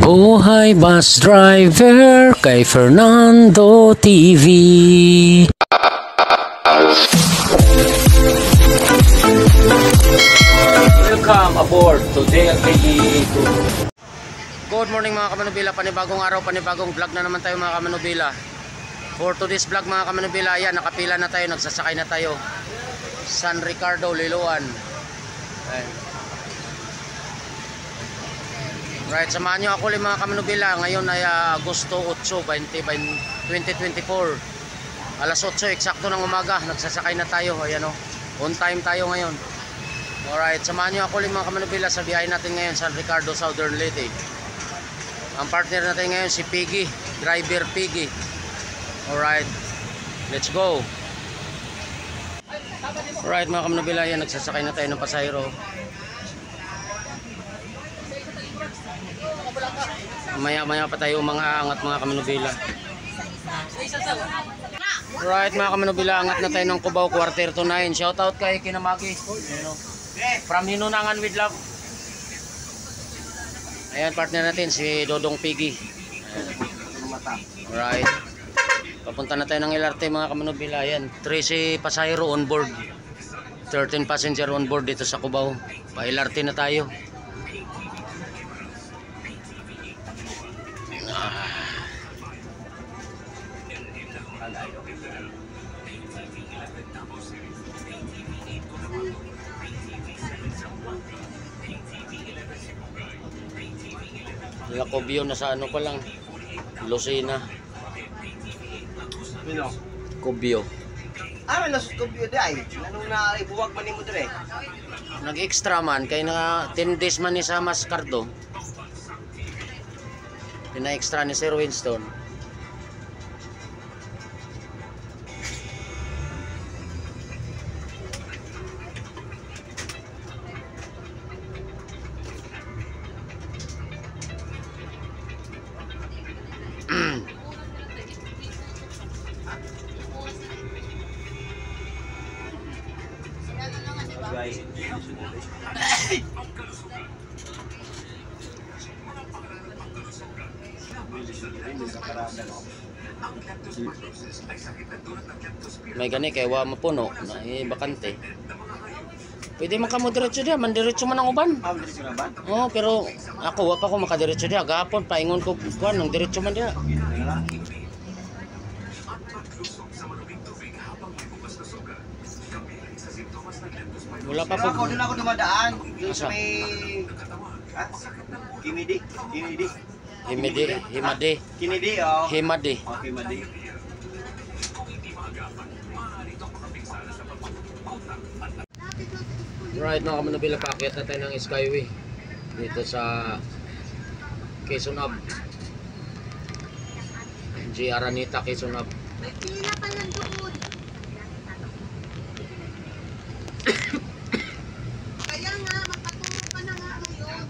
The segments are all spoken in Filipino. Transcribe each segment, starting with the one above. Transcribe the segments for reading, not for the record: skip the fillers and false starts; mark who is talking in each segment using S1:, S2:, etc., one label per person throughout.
S1: Buhay Bus Driver kay Fernando TV. Welcome aboard to DLKE. Good morning mga kamanubila, panibagong araw, panibagong vlog na naman tayo mga kamanubila. For today's vlog mga kamanubila, yan, nakapila na tayo, nagsasakay na tayo. San Ricardo, Liloan. Ayan. Right, samahan nyo ako ulit mga kamanubila. Ngayon ay Agosto 8, 2024. Alas 8, eksakto ng umaga. Nagsasakay na tayo. Ayan o, on time tayo ngayon. Alright, samahan nyo ako ulit mga kamanubila sa biyahe natin ngayon, San Ricardo, Southern Leyte. Ang partner natin ngayon si Piggy, driver Piggy. Alright, let's go. Alright mga kamanubila, yan, nagsasakay na tayo ng pasahero. Maya pa tayo angat mga kamanubila. Right mga kamanubila, angat na tayo ng Cubao, quarter to 9. Shout out kay Kinamagi, from Hinunangan with love. Ayan, partner natin si Dodong Piggy. Right, papunta na tayo ng LRT mga kamanubila. Ayan, 13 pasahero on board, 13 passenger on board dito sa Cubao. Pa LRT na tayo. Lacobio na sa ano pa lang, Lucena.
S2: Pino?
S1: Cubio.
S2: May nasus Cubio day. Anong naibuwag man mo dire?
S1: Nag-extra man kay na 10 days man ni sa Mascardo. Pina-extra ni Sir Winston. May gani kay wa mapuno na bakante. Pwede man kamo diretso dia, man diretso man ang uban.
S2: Diretso na ba?
S1: Oh, pero ako wa pa ko makadiretso dia. Gapon paingon ko kuan nang diretso man dia. Wala pa po.
S2: Doon ako dumadaan. Doon sa may... Himadi. Kinidi, oh.
S1: Himadi.
S2: Okay, Himadi.
S1: Right mga kamanubila, paakyat na tayo ng Skyway dito sa Quezon Ave. G. Aranita, Quezon Ave.
S3: May pila pa lang doon. Kaya nga, magpatulog ka na nga ngayon.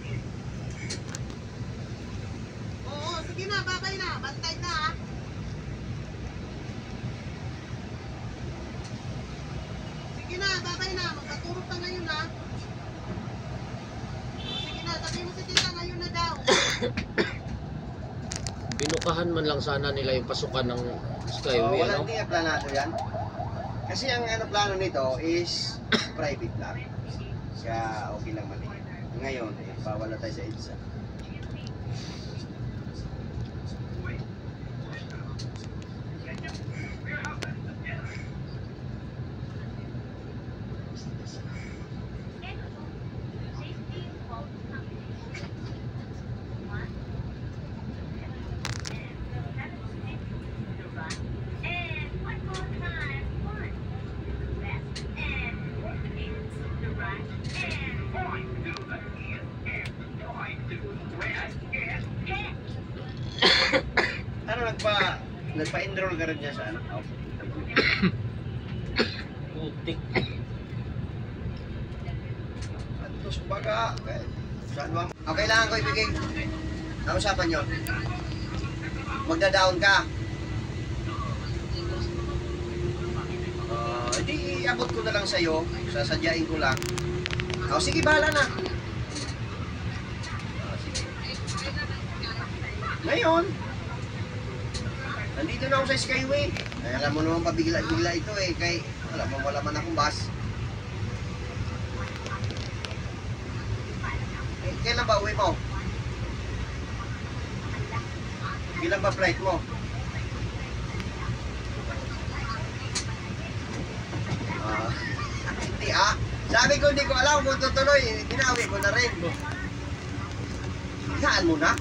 S3: Oo, sige na, babay na. Bantay na ha. Sige na, babay na. Magpatulog ka ngayon ha. Sige na, sabi mo si tita ngayon na daw.
S1: Binukahan man lang sana nila yung pasukan ng Skyway,
S2: Walang
S1: ano?
S2: planado yan. Kasi ang plano nito is private lang. Kaya okay lang mali. Ngayon, bawal na tayo sa EDSA. Nagpa-enroll ka rin niya sa ano?
S1: Putik.
S2: Antos baga. Saan ba? Kailangan ko ibigay. Ano usapan nyo? Magda-down ka. Hindi, iabot ko na lang sa'yo. Sasadyain ko lang. Sige, bahala na. Sige. Ngayon, nandito na ako sa Skyway. Ay, alam mo naman pabigla-bigla ito eh. Kay, alam mo, wala man akong bus. Eh, kailan ba uwi mo? Kailan ba flight mo? Hindi Sabi ko hindi ko alam kung tutuloy. Binawi ko na rin. Higaan mo na.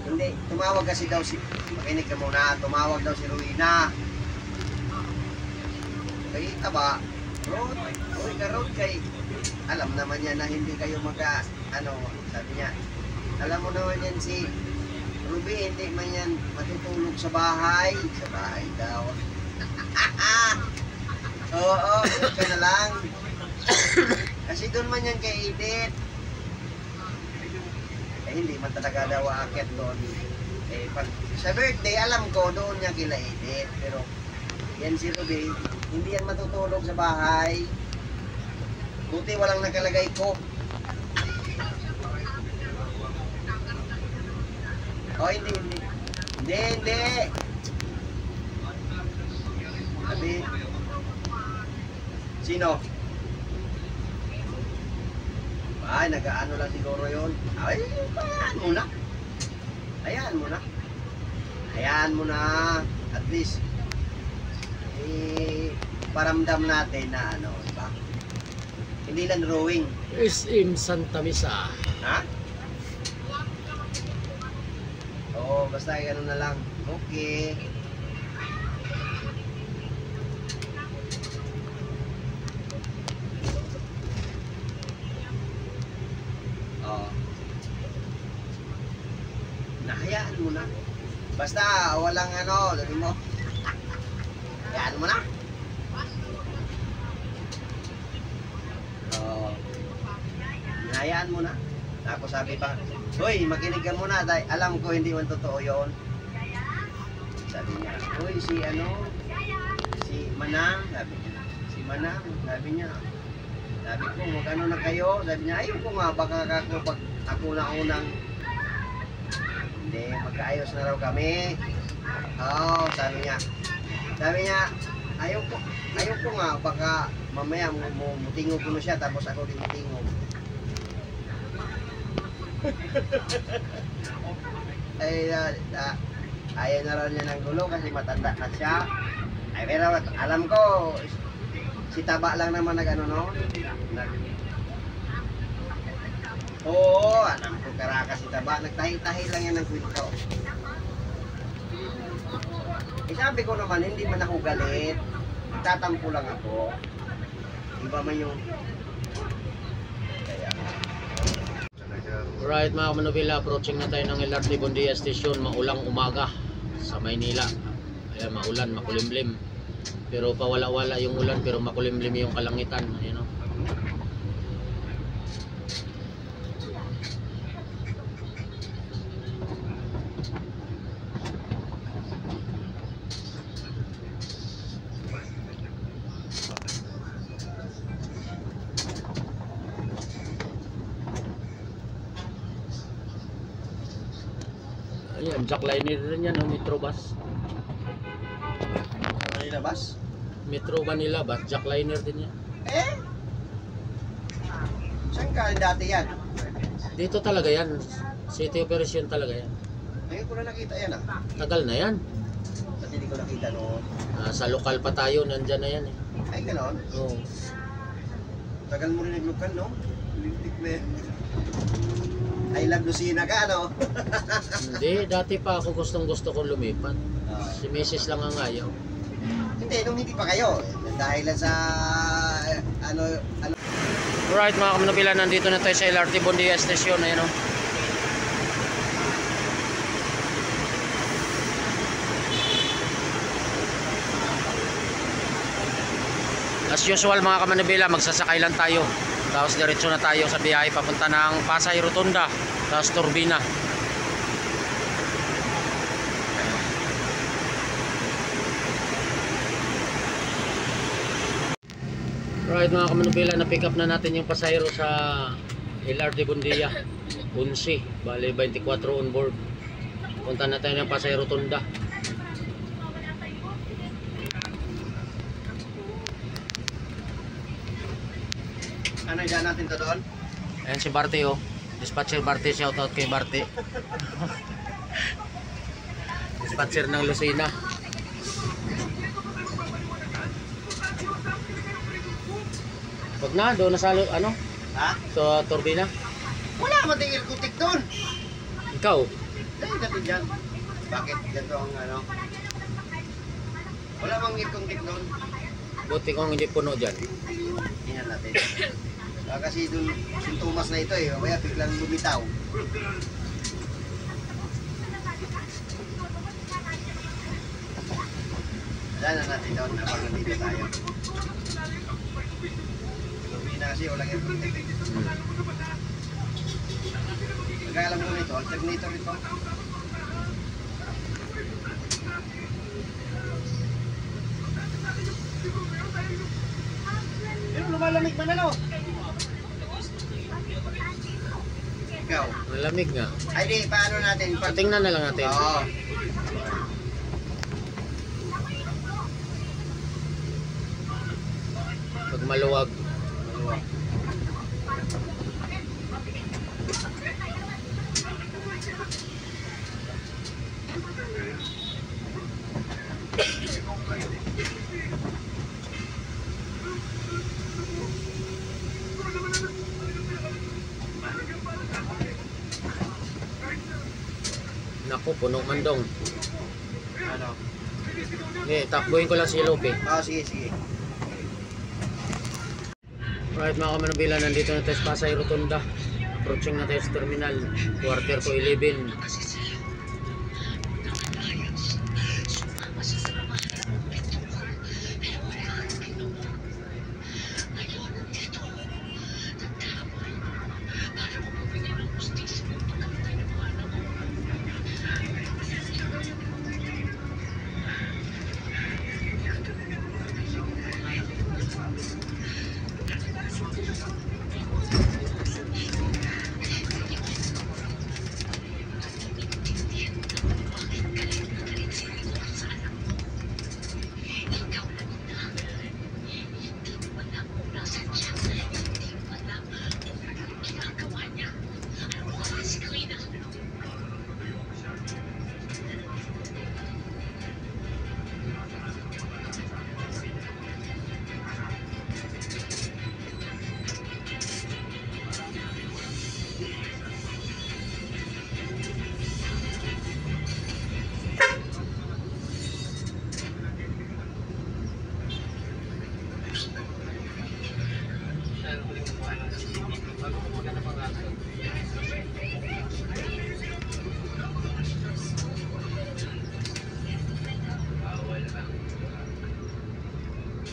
S2: Hindi, tumawag kasi daw si... Makinig ka muna, tumawag daw si Ruina. Kay ba? Road, uy ka road kay... Alam naman niya na hindi kayo sabi niya. Alam mo naman yan si Ruby, hindi man yan matutulog sa bahay. Sa bahay daw. Oo, ka na lang. Kasi doon man yan kay Edith. Hindi man talaga daw aakyat doon. Sa birthday, alam ko doon niya kila Edith. Pero yan si Ruby, hindi yan matutulog sa bahay. Buti walang nakalagay ko. Oh, hindi. Sabi, sino? Ay, nag-ano lang siguro yun. Ay, hayaan mo na. At least, paramdam natin na diba? Hindi lang drawing.
S1: SM Santa Misa.
S2: Ha? Oo, basta gano'n na lang. Okay. Nahayaan mo na. Basta walang sabi mo. Hayaan mo na. Nahayaan mo na. Tapos sabi pa, hoy, makinig ka muna dahil alam ko hindi man totoo yun. Sabi niya, hoy, si Manang, sabi niya. Si Manang, sabi niya. Sabi ko, magkano na kayo? Sabi niya, ayun ko nga, baka pag ako na unang hindi, magkaayos na raw kami. Oo, sabi niya, ayaw ko nga, baka mamaya mutingog ko na siya, tapos ako din mutingog. Ayaw na raw niya ng gulo kasi matanda na siya. Ay, pero alam ko, si Taba lang naman Oo, alam ko karaka si Taba. Nagtahi-tahi lang yan ng kwento. Sabi ko naman, hindi man ako galit. Tatampo lang ako. Iba man yung...
S1: Right mga Manubila, approaching na tayo ng LRT Bondia Station. Maulang umaga sa Maynila. Ayan, maulan, makulimlim. Pero pawala-wala yung ulan, pero makulimlim yung kalangitan. Ayan o. Ayan, jackliner rin yan, Metro Bus.
S2: Manila Bus?
S1: Metro Manila Bus, jackliner din yan.
S2: Saan ka dati yan?
S1: Dito talaga yan, city operation talaga yan.
S2: Ngayon ko na nakita yan
S1: Tagal na yan.
S2: Ba't hindi ko nakita noon?
S1: Sa lokal pa tayo, nandyan na yan
S2: Ay, ganon?
S1: Oo.
S2: Tagal mo rin naglukal, no? Olympic na yan. I love Lucina ka,
S1: Hindi, dati pa ako gustong-gusto kong lumipat. Si Mrs. lang ang ayaw.
S2: Hindi, nung hindi pa kayo. Dahil sa
S1: Alright mga Manubila, nandito na tayo sa LRT Bondia Station. Ayan o. As usual mga Manubila, magsasakay lang tayo. Tapos diretso na tayo sa biyahe papunta ng Pasay Rotunda, tapos Turbina. Right mga Manubila, na pick up na natin yung pasahero sa LRT Bundia 11, bali 24 on board. Punta na tayo ng Pasay Rotunda.
S2: Ano dyan natin to doon?
S1: Ayan si Barte oh. Dispatcher Barte, shout out kay Barte. Dispatcher ng Lucena. Wag na, doon na sa ano?
S2: Ha?
S1: Sa turbina.
S2: Wala mating irkutik doon.
S1: Ikaw,
S2: Dahil natin dyan. Bakit ganito ang ano? Wala mang irkutik doon.
S1: buti kong hindi puno dyan.
S2: Tingnan natin. Kasi doon sintomas na ito eh. Kaya biglang lumitaw. Wala na natin doon. Habang nandito tayo. Lumina kasi walang irkutik. Nag-aalam mo nito. Alternator ito. Pero lumalamig man ano? Ikaw?
S1: Malamig nga.
S2: Ay di, paano natin?
S1: Tingnan na lang natin.
S2: Oo.
S1: Pag maluwag. Naku, puno man dong.
S2: Ano?
S1: Eh, takbuhin ko lang si Lope.
S2: Sige, sige.
S1: Right mga kamanubila, nandito na tayo sa Pasay Rotunda. Approaching na tayo sa terminal. Quarter to 11.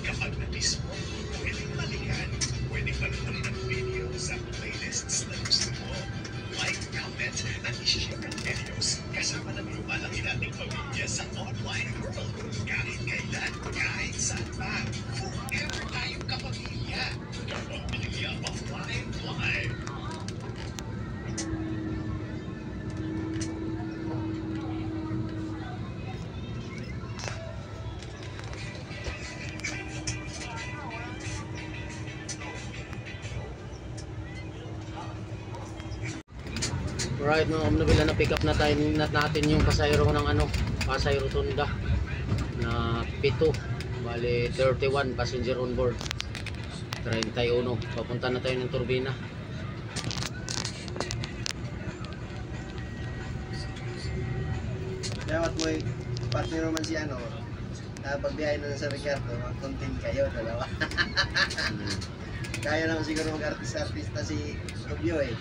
S4: Kapag na-miss mo, pwedeng balikan. Pwedeng panonood ng video sa playlists na gusto mo. Like, comment, at i-share ang videos kasama ng lumalaki nating pamilya sa online world. Kahit kailan, kahit saan pa, forever tayong kapamilya. Kapamilya online live.
S1: Right mga kamanubila, na pick up na tayo natin yung pasahero ng ano, Pasay Rotunda na 7, bali 31 passenger on board, 31. Papunta na tayo ng turbina.
S2: Dapat mo partner naman si ano, pagbiyahe na sa Ricardo, mag-content kayo, dalawa. Kaya naman siguro mag-artista si Rubio eh.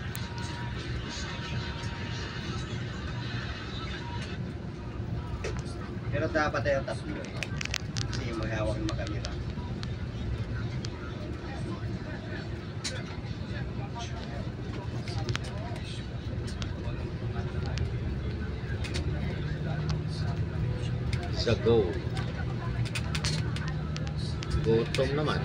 S2: Pero dapat tayo tatlo eh. Kasi maghawak ng makamera.
S1: Sa go. Gutom naman.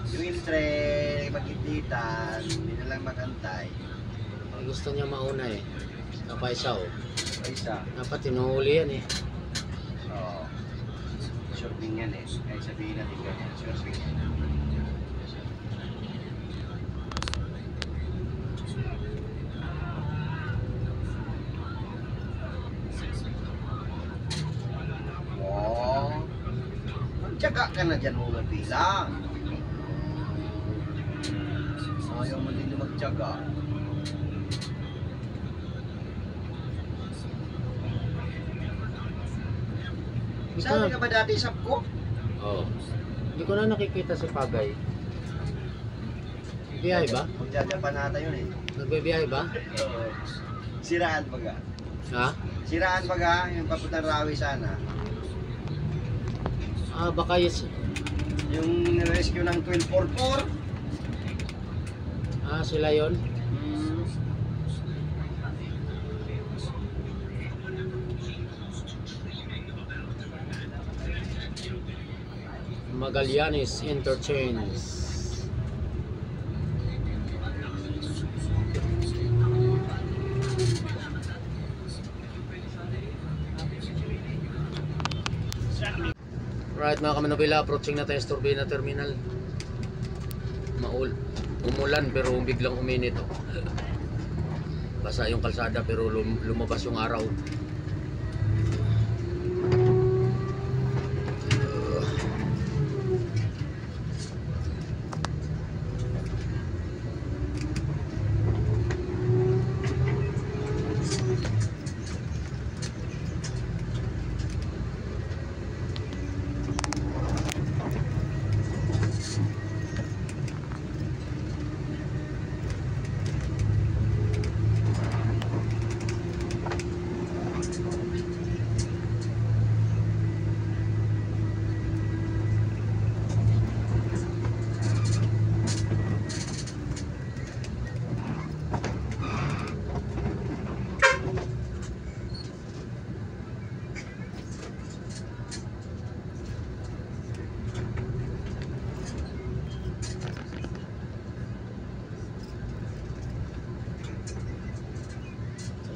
S2: Yung intre, magkintitan, hindi na lang magantay.
S1: Ang gusto niya mauna eh. Napaisaw.
S2: Ay isa.
S1: Dapat tinuhuli yan eh.
S2: Oo. Surfing yan eh. Kaya sabihin natin ganyan, surfing. Wow. Magtyaga ka na dyan muna bilang. Ayaw mo din na magtyaga. Saan ka ba dati sa ko?
S1: Oo. Hindi ko na nakikita si Pagay. Biyahe ba?
S2: Magjajapan nata yun eh.
S1: Nagbibiyahe ba?
S2: Siraan baga.
S1: Ha?
S2: Siraan baga, yung papuntang Rawi sana.
S1: Ah, baka yes.
S2: Yung rescue ng 1244.
S1: Ah, sila yon. Magallanes Interchange. Right mga kamanobila, approaching na tayo sa Turbina Terminal. Umulan pero biglang uminit. Basa yung kalsada pero lumabas yung araw.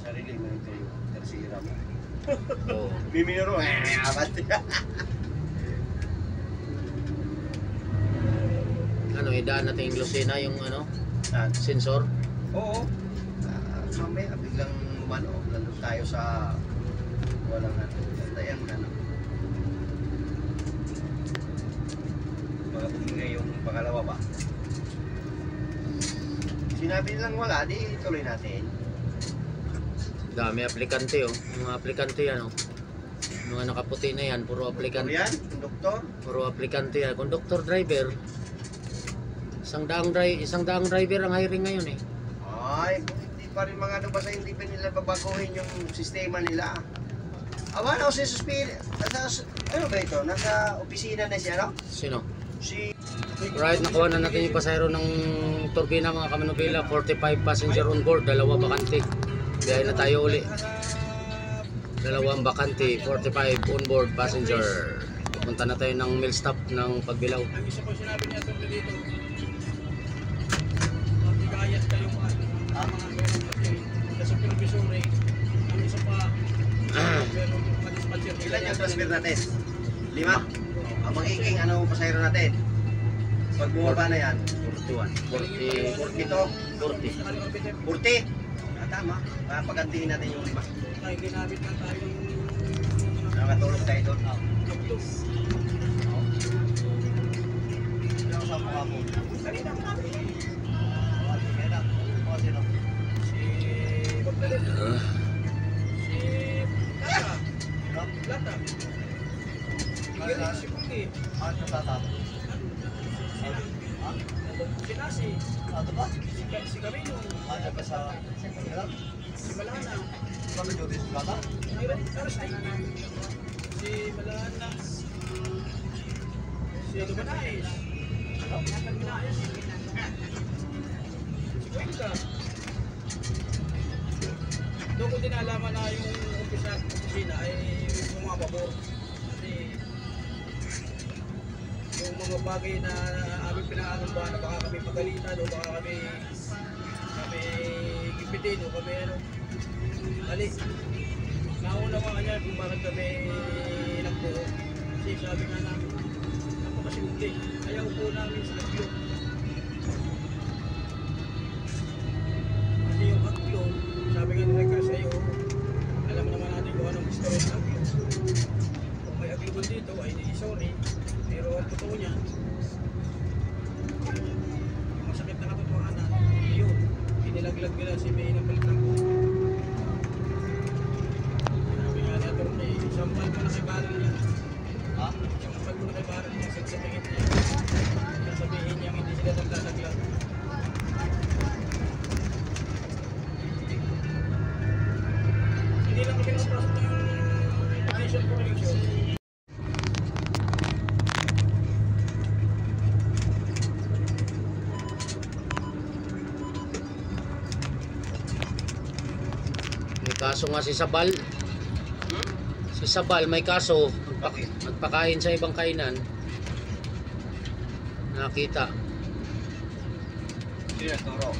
S2: Sarili mo ito yung tersira mo.
S1: Oo.
S2: Biminuro, abat.
S1: Ano, idaan natin yung Lucena, yung ano,
S2: Saan?
S1: sensor.
S2: Oo. Mamaya, biglang nandun tayo sa walang tantayan ano. Mga bumingay yung pangalawa ba? Sinabi nilang wala, di tuloy natin.
S1: Dami aplikante oh. Mga aplikante yan oh. Mga nakaputi na yan, puro
S2: Ano
S1: aplikante.
S2: yan? Doktor?
S1: Puro aplikante yan. Conductor driver. Isang daang driver ang hiring ngayon eh.
S2: Ay, hindi pa rin mga ano ba sa hindi pa nila babaguhin yung sistema nila. Awan ako si Suspiri. Ano ba ito? Nasa opisina na siya, no?
S1: Sino?
S2: Si...
S1: Right, nakuha na natin yung pasahero ng turbina mga kamanobila. 45 passenger on board, dalawa bakante. Biyahe na tayo uli. Dalawang bakante, 45 on board passenger. Punta na tayo ng mill stop ng Pagbilao.
S3: Ang isa po sinabi niya ito dito, mabigayat kayong mga sa Pilipisuray. Ang isa pa, pero mga dispatcher nila.
S2: Ilan yung transfer natin? 5? Ang magiging ano pasahero natin? Pag bumaba na yan,
S1: 41,
S2: 40 to,
S1: 40.
S2: 40. Tama, pagantiin natin yung 5.
S3: Ay, ginamit na tayo
S2: Nakatulog tayo doon.
S3: laptop.
S2: Ano sa mukha mo? Kanina ko namin.
S3: Si Magdalena. Si Plata. Plata. Si Puti.
S2: Ano tata?
S3: Si Nasi.
S2: Ano ba?
S3: Si Camino.
S2: Ano ba sa...
S3: Si Malana.
S2: Kami doon sa plata?
S3: Si Malana. Si Lumanais. Si Cuenca. Doon ko din nalaman na yung opisina ay yung mga pabor. Kasi yung mga bagay na namin pinaanong ba na baka kami pagalitan o baka kami gipitin o kami ano. Mali. Naunawaan niya kung bakit kami nagbuo. Kasi sabi nga namin, napakasimple. Ayaw po namin sa agyo. Kasi yung agyo, sabi nga nila sa'yo, alam naman natin kung anong gusto rin agyo. Kung may agyo dito, ay di sorry. Pero ang totoo niya, masakit na katotohanan, yun, inilaglag nila si May ng Palpang. Sabi nga niya, sampal mo na kay Baral niya.
S2: Ha?
S3: Sampal mo na kay Baral niya, sasabihin niya. Sasabihin niya, hindi sila naglalaglag. Hindi lang kami napasok ng petition for election.
S1: May kaso nga si Sabal. Si Sabal may kaso.
S2: Bakit?
S1: Nagpakain sa ibang kainan. Nakita.
S2: Sino turo?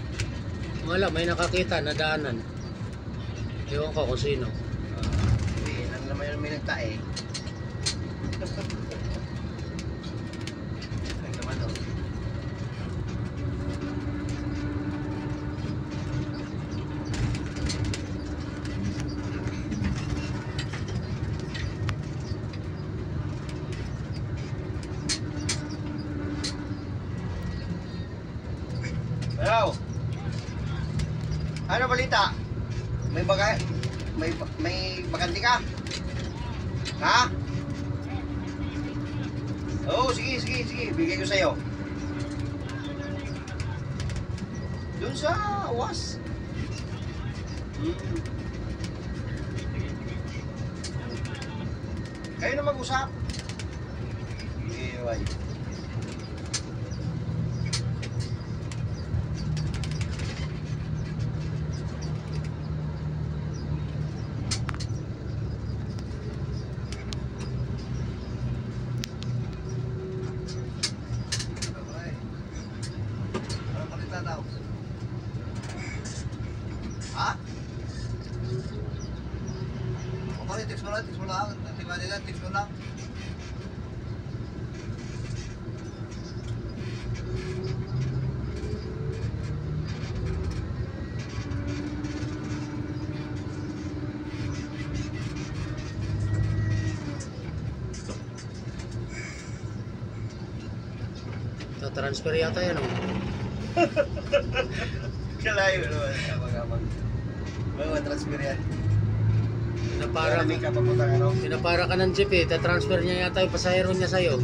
S1: Wala, may nakakita na daanan. Ewan ko kung sino.
S2: Hindi, nang naman yung may nagtae. Ang naman o. Hello? Ano balita? May bagay, may bakante ka? Ha? Oo, sige. Bigay ko sa'yo. Doon sa UAS. Kayo na mag-usap. Iway. Ha? Okay, text mo lang. Tingnan nila, text mo lang.
S1: Transfer yata yan oh.
S2: Kalayo naman. Abang-abang. Mga transfer yan.
S1: Pinapara,
S2: May kapapunta ano?
S1: pinapara ka ng jeep eh. Ta-transfer niya yata yung pasahero niya sa'yo.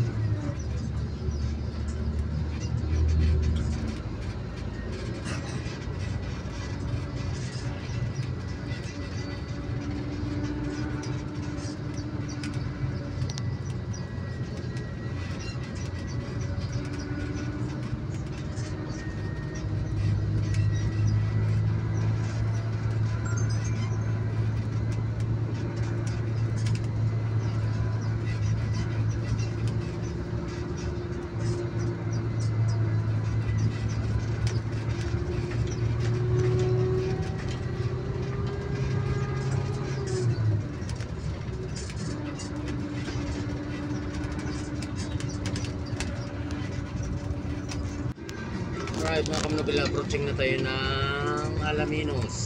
S1: Alright mga kamnobila, approaching na tayo ng Alaminos,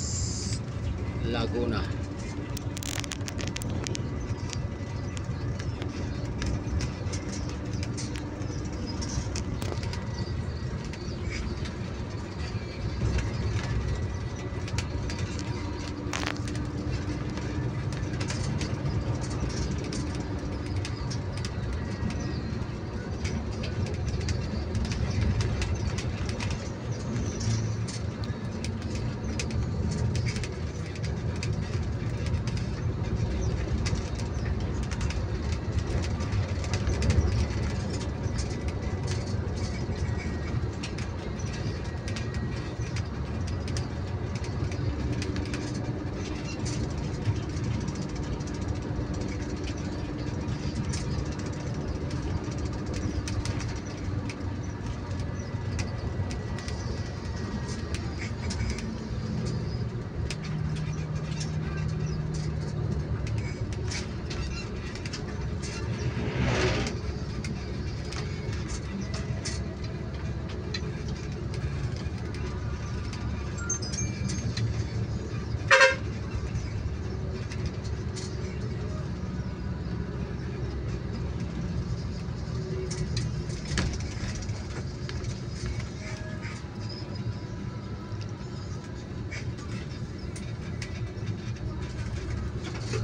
S1: Laguna.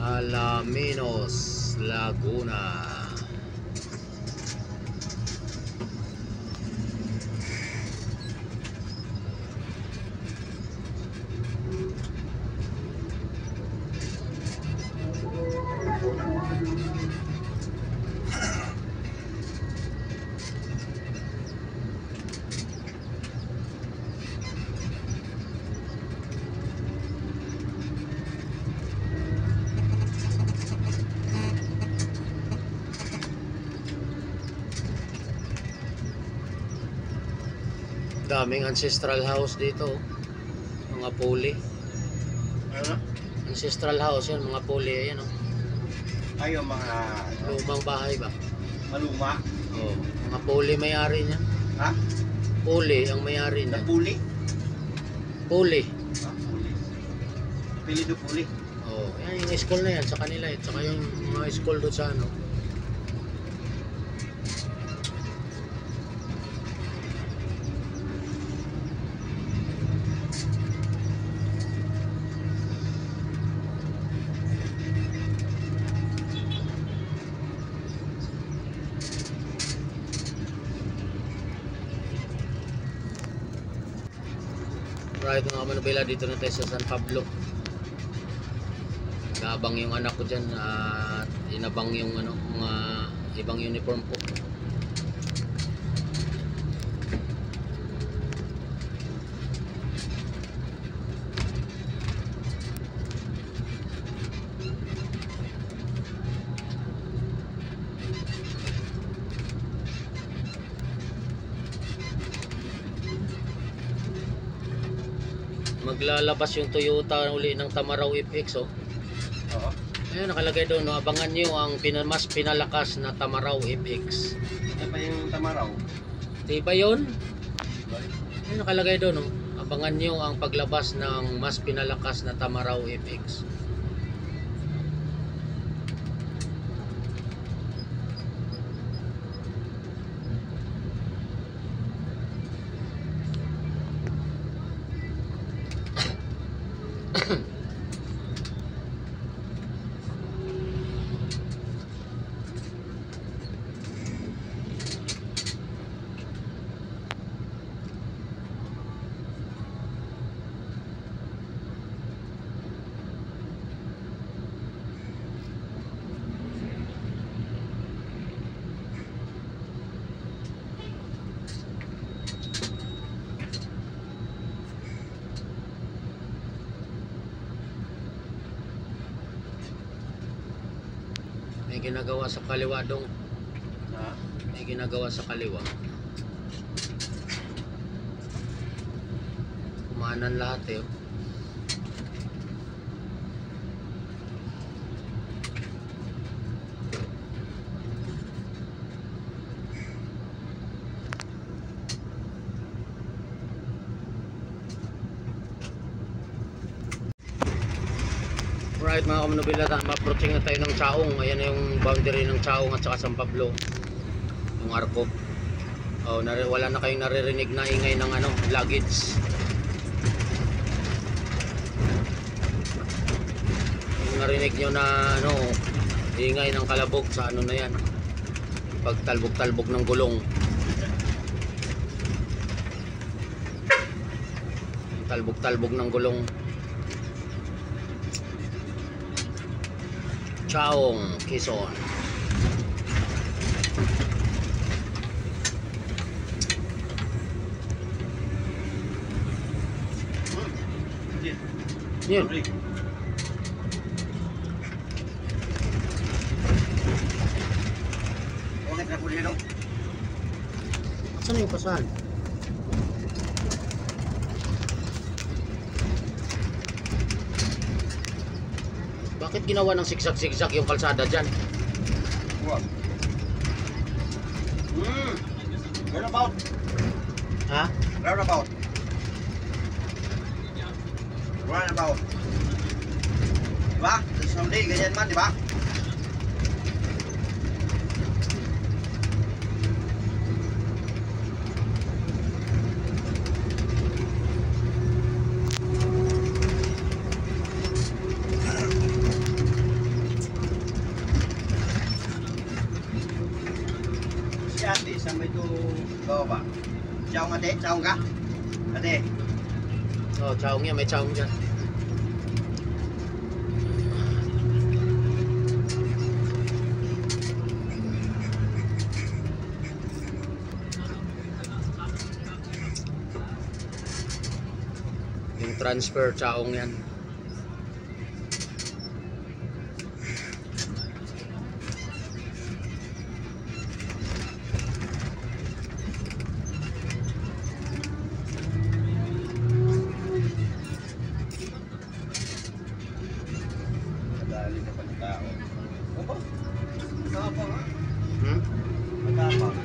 S1: Alaminos, Laguna. Daming ancestral house dito, mga puli.
S2: Ano?
S1: Ancestral house yan, mga puli, ayan oh.
S2: Ay, yung mga
S1: Lumang bahay ba?
S2: maluma.
S1: Oh, mga puli may-ari niyan.
S2: Ha?
S1: Puli ang may-ari niyan.
S2: Napuli?
S1: Puli.
S2: Ha? Puli. Apelido Puli.
S1: Oh, yan yung school na yan sa kanila eh. Tsaka yung mga school doon sa ano. Right mga manubela, dito na tayo sa San Pablo. Naabang yung anak ko dyan at inabang yung ano, mga ibang uniform po. Maglalabas yung Toyota uli ng Tamaraw FX oh.
S2: Oo.
S1: Ayan nakalagay doon, no? Abangan nyo ang mas pinalakas na Tamaraw FX.
S2: Ano pa yung Tamaraw?
S1: Diba yun? Ayan nakalagay doon, no? Abangan nyo ang paglabas ng mas pinalakas na Tamaraw FX. May ginagawa sa kaliwa dong.
S2: Ha?
S1: May ginagawa sa kaliwa. Kumanan lahat eh. Right mga kamanubila, ma-approaching na tayo ng Chaong. Ayan na yung boundary ng Chaong at saka San Pablo, yung arko. Oh, wala na kayong naririnig na ingay ng ano, luggage. Yung narinig nyo na ano, ingay ng kalabog sa ano na yan, pagtalbog-talbog ng gulong. Talbog-talbog ng gulong. Chaong, Quezon. Yun.
S2: Okay, na po dito.
S1: Saan yung pasahan? Bakit ginawa ng zigzag-zigzag yung kalsada dyan?
S2: Wow. Roundabout.
S1: Ha?
S2: Roundabout. Roundabout. Diba? Someday, ganyan man, diba? Chaong ate, chaong ka? Ate,
S1: Oh, chaong yan, may chaong dyan. Yung transfer, chaong yan.
S2: madali ka pa ng tao. Opo, matapang ha?
S1: Hmm?
S2: Matapang.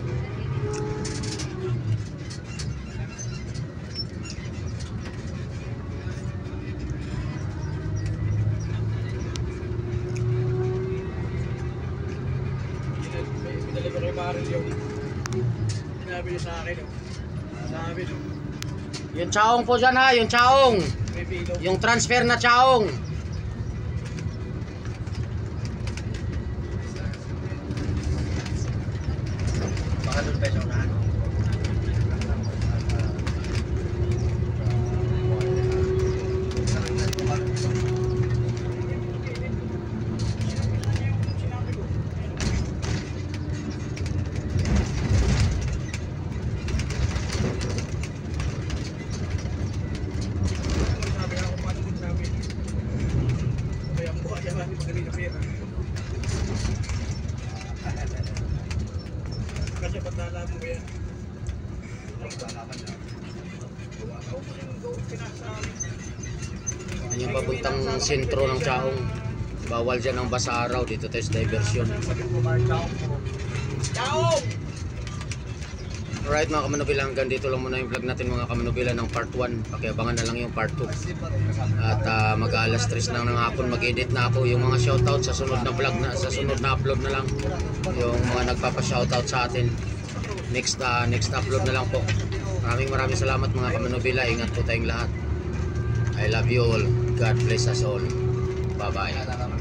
S3: Pinali ko kay Maril yung sinabi niya sa akin. Sabi nyo,
S1: Yung chaong po dyan ha, yung chaong.
S3: may bigaw.
S1: Yung transfer na chaong.
S2: Baka doon pa siya unahan.
S3: Sabi ako paano din sabi. Kaya ang buhay yan natin magaling na pera. Kasi ba't nalaman mo yan? Ako pa yung pinasa.
S1: Yan yung papuntang sentro ng chaong. Bawal dyan ang basa araw. Dito tayo sa diversyon.
S3: Ciao!
S1: Alright mga kamanubila, hanggang dito lang muna yung vlog natin mga kamanubila ng part 1. Pakiabangan na lang yung part 2. At mag-alas 3 na ng hapon mag-edit na ako. Yung mga shoutout sa sunod na vlog na, sa sunod na upload na lang. Yung mga nagpapa-shoutout sa atin. Next upload na lang po. Maraming salamat mga kamanubila. Ingat po tayong lahat. I love you all. God bless us all. Bye bye.